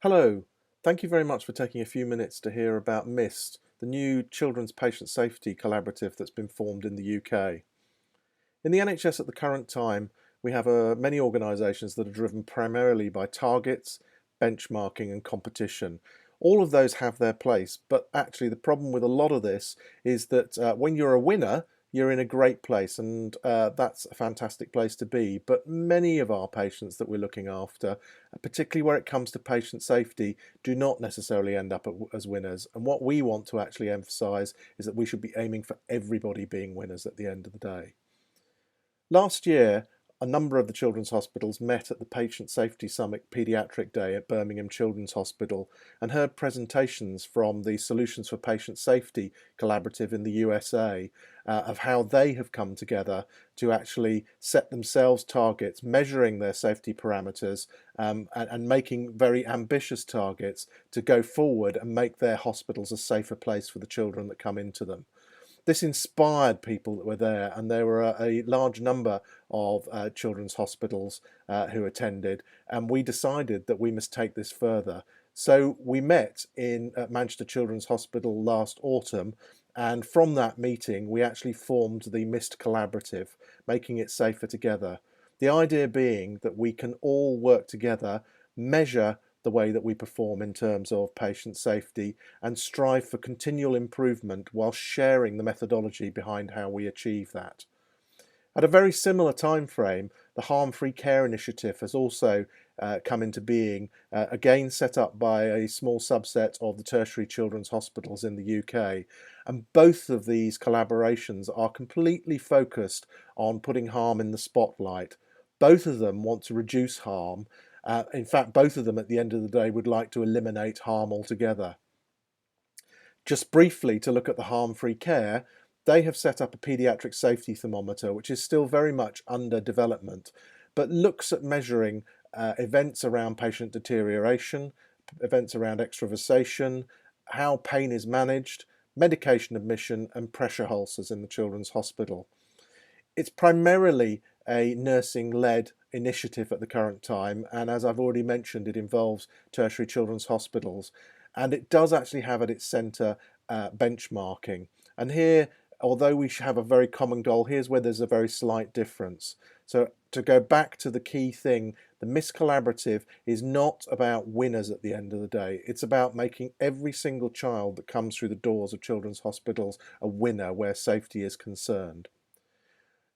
Hello, thank you very much for taking a few minutes to hear about MiST, the new Children's Patient Safety Collaborative that's been formed in the UK. In the NHS at the current time, we have many organisations that are driven primarily by targets, benchmarking and competition. All of those have their place, but actually the problem with a lot of this is that when you're a winner, you're in a great place, and that's a fantastic place to be. But many of our patients that we're looking after, particularly where it comes to patient safety, do not necessarily end up as winners. And what we want to actually emphasise is that we should be aiming for everybody being winners at the end of the day. Last year, a number of the children's hospitals met at the Patient Safety Summit Paediatric Day at Birmingham Children's Hospital and heard presentations from the Solutions for Patient Safety Collaborative in the USA of how they have come together to actually set themselves targets, measuring their safety parameters and making very ambitious targets to go forward and make their hospitals a safer place for the children that come into them. This inspired people that were there, and there were a large number of children's hospitals who attended, and we decided that we must take this further. So we met at Manchester Children's Hospital last autumn, and from that meeting we actually formed the MiST Collaborative, making it safer together. The idea being that we can all work together, measure the way that we perform in terms of patient safety and strive for continual improvement while sharing the methodology behind how we achieve that. At a very similar time frame, the Harm-Free Care Initiative has also come into being, again set up by a small subset of the tertiary children's hospitals in the UK. And both of these collaborations are completely focused on putting harm in the spotlight. Both of them want to reduce harm. In fact, both of them at the end of the day would like to eliminate harm altogether. Just briefly to look at the Harm-Free Care, they have set up a paediatric safety thermometer, which is still very much under development, but looks at measuring events around patient deterioration, events around extravasation, how pain is managed, medication admission and pressure ulcers in the children's hospital. It's primarily a nursing-led initiative at the current time, and as I've already mentioned, it involves tertiary children's hospitals, and it does actually have at its centre benchmarking. And here, although we have a very common goal, here's where there's a very slight difference. So to go back to the key thing, the MiST Collaborative is not about winners at the end of the day. It's about making every single child that comes through the doors of children's hospitals a winner where safety is concerned.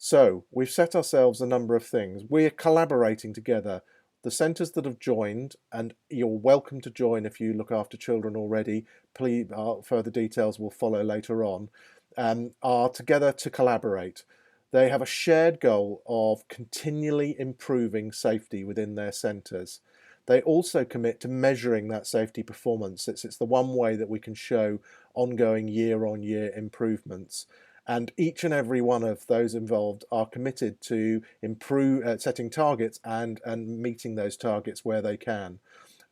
So we've set ourselves a number of things. We're collaborating together. The centres that have joined, and you're welcome to join if you look after children already, please, further details will follow later on, are together to collaborate. They have a shared goal of continually improving safety within their centres. They also commit to measuring that safety performance. It's the one way that we can show ongoing year-on-year improvements. And each and every one of those involved are committed to setting targets and meeting those targets where they can.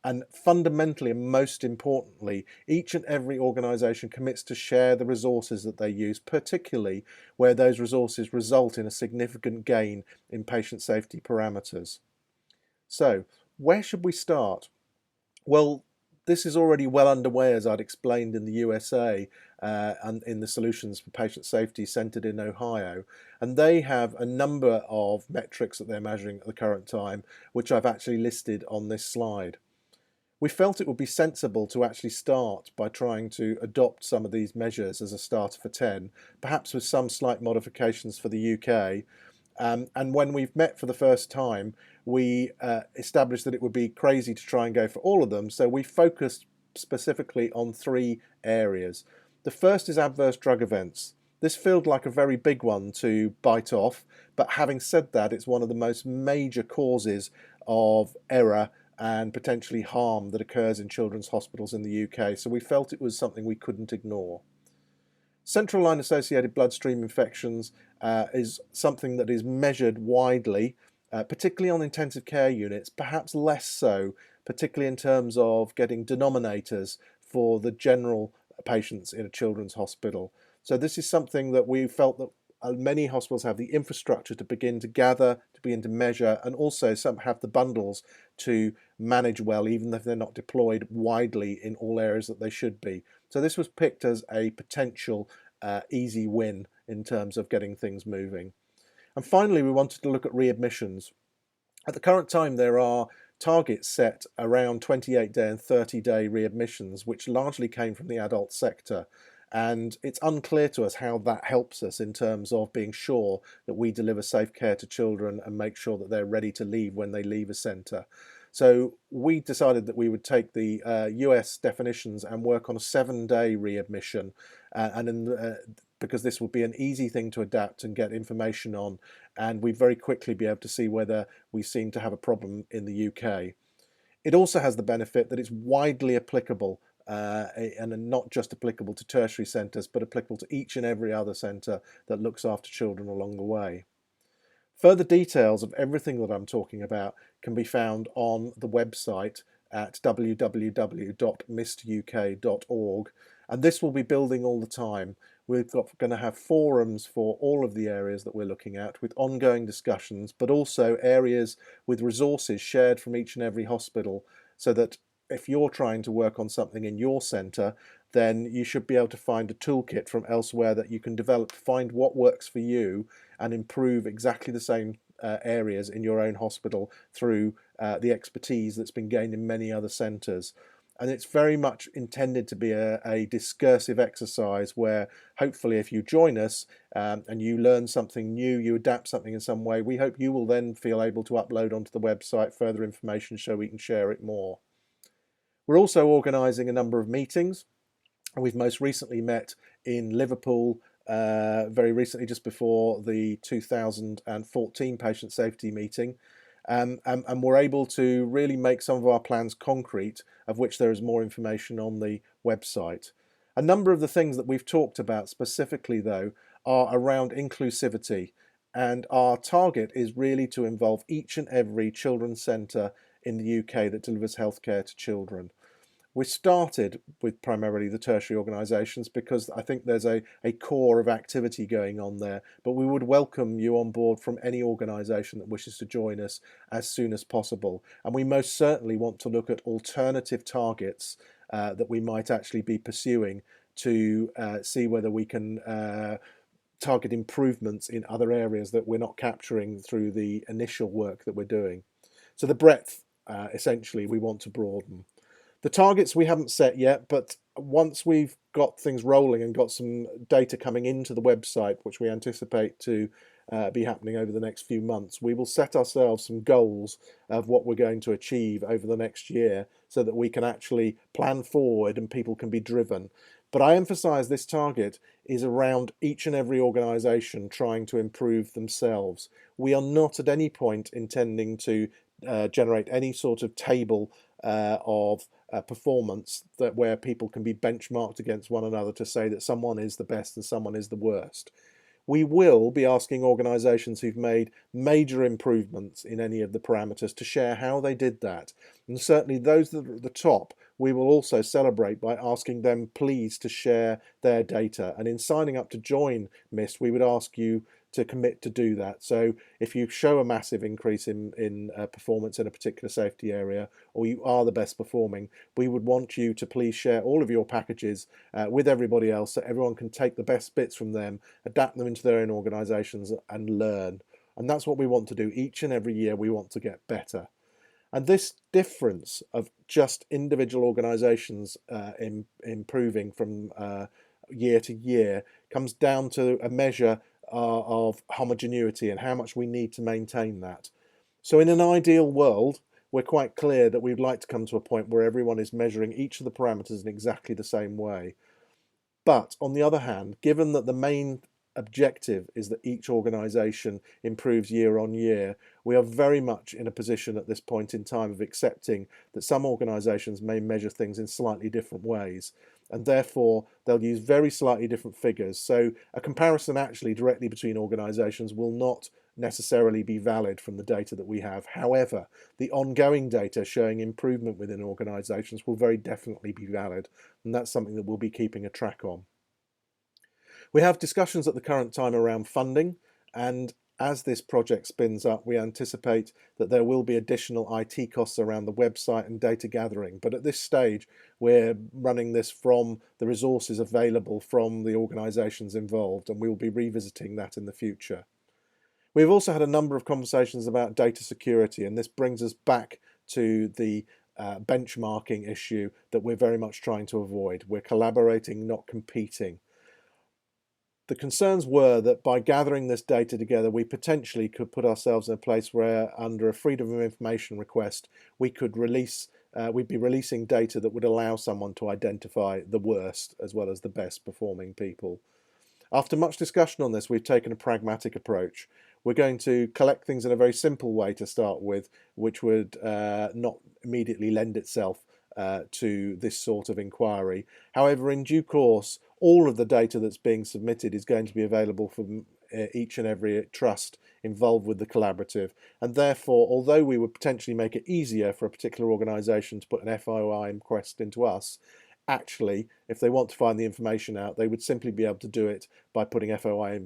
And fundamentally and most importantly, each and every organisation commits to share the resources that they use, particularly where those resources result in a significant gain in patient safety parameters. So, where should we start? Well, this is already well underway, as I'd explained, in the USA and in the Solutions for Patient Safety centred in Ohio. And they have a number of metrics that they're measuring at the current time, which I've actually listed on this slide. We felt it would be sensible to actually start by trying to adopt some of these measures as a starter for 10, perhaps with some slight modifications for the UK. And when we've met for the first time, we established that it would be crazy to try and go for all of them, so we focused specifically on 3 areas. The first is adverse drug events. This felt like a very big one to bite off, but having said that, it's one of the most major causes of error and potentially harm that occurs in children's hospitals in the UK, so we felt it was something we couldn't ignore. Central line associated bloodstream infections is something that is measured widely, particularly on intensive care units, perhaps less so, particularly in terms of getting denominators for the general patients in a children's hospital. So this is something that we felt that many hospitals have the infrastructure to begin to gather, to begin to measure, and also some have the bundles to manage well, even if they're not deployed widely in all areas that they should be. So this was picked as a potential easy win in terms of getting things moving. And finally, we wanted to look at readmissions. At the current time, there are targets set around 28-day and 30-day readmissions, which largely came from the adult sector. And it's unclear to us how that helps us in terms of being sure that we deliver safe care to children and make sure that they're ready to leave when they leave a centre. So we decided that we would take the US definitions and work on a 7-day readmission, because this would be an easy thing to adapt and get information on, and we'd very quickly be able to see whether we seem to have a problem in the UK. It also has the benefit that it's widely applicable, and not just applicable to tertiary centres, but applicable to each and every other centre that looks after children along the way. Further details of everything that I'm talking about can be found on the website at www.mistuk.org, and this will be building all the time. We're going to have forums for all of the areas that we're looking at with ongoing discussions, but also areas with resources shared from each and every hospital, so that if you're trying to work on something in your centre, then you should be able to find a toolkit from elsewhere that you can develop, find what works for you, and improve exactly the same areas in your own hospital through the expertise that's been gained in many other centres. And it's very much intended to be a discursive exercise where hopefully if you join us and you learn something new, you adapt something in some way, we hope you will then feel able to upload onto the website further information so we can share it more. We're also organising a number of meetings. We've most recently met in Liverpool very recently, just before the 2014 patient safety meeting, and we're able to really make some of our plans concrete, of which there is more information on the website. A number of the things that we've talked about specifically, though, are around inclusivity, and our target is really to involve each and every children's centre in the UK that delivers healthcare to children. We started with primarily the tertiary organisations because I think there's a core of activity going on there, but we would welcome you on board from any organisation that wishes to join us as soon as possible. And we most certainly want to look at alternative targets that we might actually be pursuing to see whether we can target improvements in other areas that we're not capturing through the initial work that we're doing. So the breadth, essentially, we want to broaden. The targets we haven't set yet, but once we've got things rolling and got some data coming into the website, which we anticipate to be happening over the next few months, we will set ourselves some goals of what we're going to achieve over the next year so that we can actually plan forward and people can be driven. But I emphasise this target is around each and every organisation trying to improve themselves. We are not at any point intending to generate any sort of table of performance where people can be benchmarked against one another to say that someone is the best and someone is the worst. We will be asking organisations who've made major improvements in any of the parameters to share how they did that. And certainly those that are at the top, we will also celebrate by asking them please to share their data. And in signing up to join MiST, we would ask you to commit to do that. So if you show a massive increase in performance in a particular safety area, or you are the best performing, we would want you to please share all of your packages with everybody else so everyone can take the best bits from them, adapt them into their own organisations and learn. And that's what we want to do. Each and every year we want to get better. And this difference of just individual organisations improving from year to year comes down to a measure of homogeneity and how much we need to maintain that. So in an ideal world, we're quite clear that we'd like to come to a point where everyone is measuring each of the parameters in exactly the same way. But on the other hand, given that the main objective is that each organisation improves year on year, we are very much in a position at this point in time of accepting that some organisations may measure things in slightly different ways, and therefore they'll use very slightly different figures. So a comparison actually directly between organisations will not necessarily be valid from the data that we have. However, the ongoing data showing improvement within organisations will very definitely be valid, and that's something that we'll be keeping a track on. We have discussions at the current time around funding, and as this project spins up, we anticipate that there will be additional IT costs around the website and data gathering. But at this stage, we're running this from the resources available from the organisations involved, and we will be revisiting that in the future. We've also had a number of conversations about data security, and this brings us back to the benchmarking issue that we're very much trying to avoid. We're collaborating, not competing. The concerns were that by gathering this data together, we potentially could put ourselves in a place where, under a freedom of information request, we could we'd be releasing data that would allow someone to identify the worst as well as the best performing people. After much discussion on this, we've taken a pragmatic approach. We're going to collect things in a very simple way to start with, which would not immediately lend itself to this sort of inquiry. However, in due course, all of the data that's being submitted is going to be available from each and every trust involved with the collaborative, and therefore, although we would potentially make it easier for a particular organisation to put an FOI request into us, actually, if they want to find the information out, they would simply be able to do it by putting FOI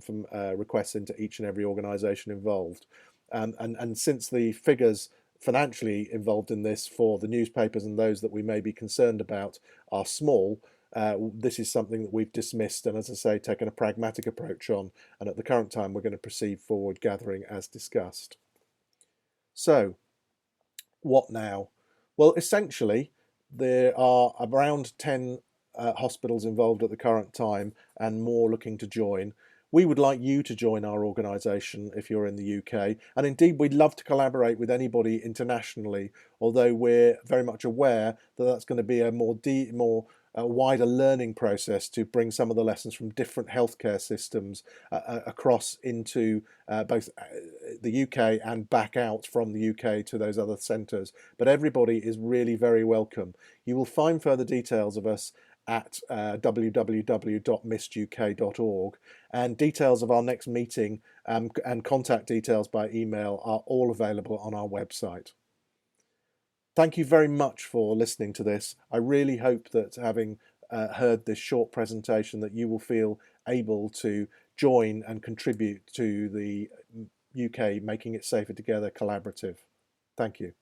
requests into each and every organisation involved. And since the figures financially involved in this for the newspapers and those that we may be concerned about are small, this is something that we've dismissed and, as I say, taken a pragmatic approach on, and at the current time we're going to proceed forward gathering as discussed. So, what now? Well, essentially, there are around 10 hospitals involved at the current time and more looking to join. We would like you to join our organisation if you're in the UK, and indeed we'd love to collaborate with anybody internationally, although we're very much aware that that's going to be a more wider learning process to bring some of the lessons from different healthcare systems across into both the UK and back out from the UK to those other centres. But everybody is really very welcome. You will find further details of us at www.mistuk.org, and details of our next meeting and contact details by email are all available on our website. Thank you very much for listening to this. I really hope that having heard this short presentation that you will feel able to join and contribute to the UK Making It Safer Together collaborative. Thank you.